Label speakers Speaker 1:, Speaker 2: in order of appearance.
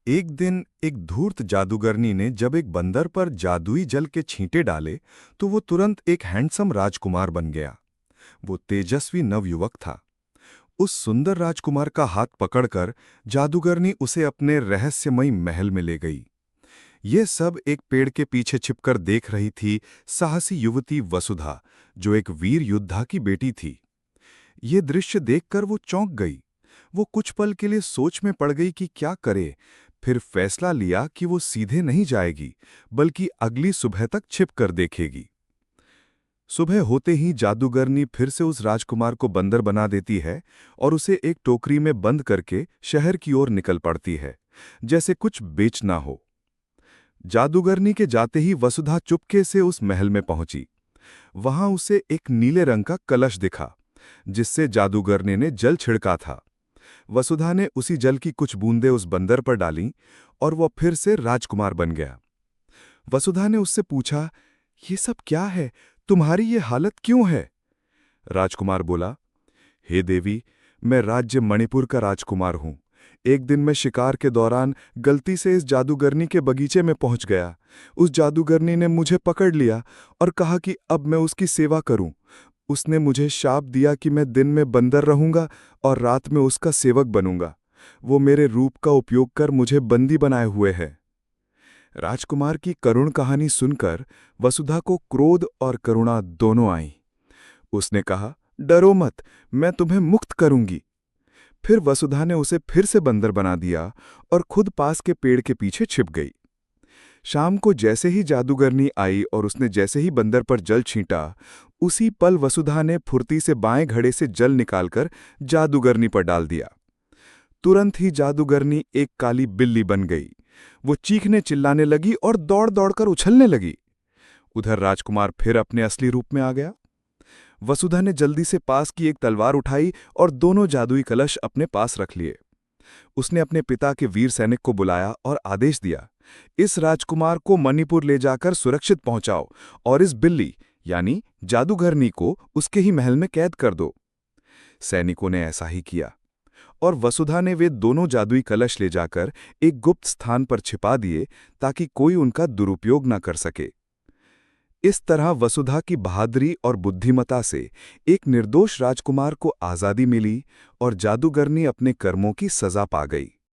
Speaker 1: एक दिन एक धूर्त जादूगरनी ने जब एक बंदर पर जादुई जल के छींटे डाले तो वो तुरंत एक हैंडसम राजकुमार बन गया। वो तेजस्वी नवयुवक था। उस सुंदर राजकुमार का हाथ पकड़कर जादूगरनी उसे अपने रहस्यमयी महल में ले गई। ये सब एक पेड़ के पीछे छिपकर देख रही थी साहसी युवती वसुधा, जो एक वीर योद्धा की बेटी थी। ये दृश्य देखकर वो चौंक गई। वो कुछ पल के लिए सोच में पड़ गई कि क्या करे। फिर फैसला लिया कि वो सीधे नहीं जाएगी, बल्कि अगली सुबह तक छिप कर देखेगी। सुबह होते ही जादूगरनी फिर से उस राजकुमार को बंदर बना देती है और उसे एक टोकरी में बंद करके शहर की ओर निकल पड़ती है, जैसे कुछ बेचना हो। जादूगरनी के जाते ही वसुधा चुपके से उस महल में पहुंची। वहां उसे एक नीले रंग का कलश दिखा, जिससे जादूगरनी ने जल छिड़का था। वसुधा ने उसी जल की कुछ बूंदें उस बंदर पर डालीं और वह फिर से राजकुमार बन गया। वसुधा ने उससे पूछा, ये सब क्या है? तुम्हारी ये हालत क्यों है? राजकुमार बोला, हे देवी, मैं राज्य मणिपुर का राजकुमार हूं। एक दिन मैं शिकार के दौरान गलती से इस जादूगरनी के बगीचे में पहुंच गया। उस जादूगरनी ने मुझे पकड़ लिया और कहा कि अब मैं उसकी सेवा करूं। उसने मुझे शाप दिया कि मैं दिन में बंदर रहूंगा और रात में उसका सेवक बनूंगा। वो मेरे रूप का उपयोग कर मुझे बंदी बनाए हुए है। राजकुमार की करुण कहानी सुनकर वसुधा को क्रोध और करुणा दोनों आई। उसने कहा, डरो मत, मैं तुम्हें मुक्त करूंगी। फिर वसुधा ने उसे फिर से बंदर बना दिया और खुद पास के पेड़ के पीछे छिप गई। शाम को जैसे ही जादूगरनी आई और उसने जैसे ही बंदर पर जल छींटा, उसी पल वसुधा ने फुर्ती से बाएं घड़े से जल निकालकर जादूगरनी पर डाल दिया। तुरंत ही जादूगरनी एक काली बिल्ली बन गई। वो चीखने चिल्लाने लगी और दौड़ दौड़कर उछलने लगी। उधर राजकुमार फिर अपने असली रूप में आ गया। वसुधा ने जल्दी से पास की एक तलवार उठाई और दोनों जादुई कलश अपने पास रख लिए। उसने अपने पिता के वीर सैनिक को बुलाया और आदेश दिया, इस राजकुमार को मणिपुर ले जाकर सुरक्षित पहुंचाओ और इस बिल्ली यानी जादूगरनी को उसके ही महल में कैद कर दो। सैनिकों ने ऐसा ही किया और वसुधा ने वे दोनों जादुई कलश ले जाकर एक गुप्त स्थान पर छिपा दिए ताकि कोई उनका दुरुपयोग न कर सके। इस तरह वसुधा की बहादुरी और बुद्धिमता से एक निर्दोष राजकुमार को आज़ादी मिली और जादूगरनी अपने कर्मों की सजा पा गई।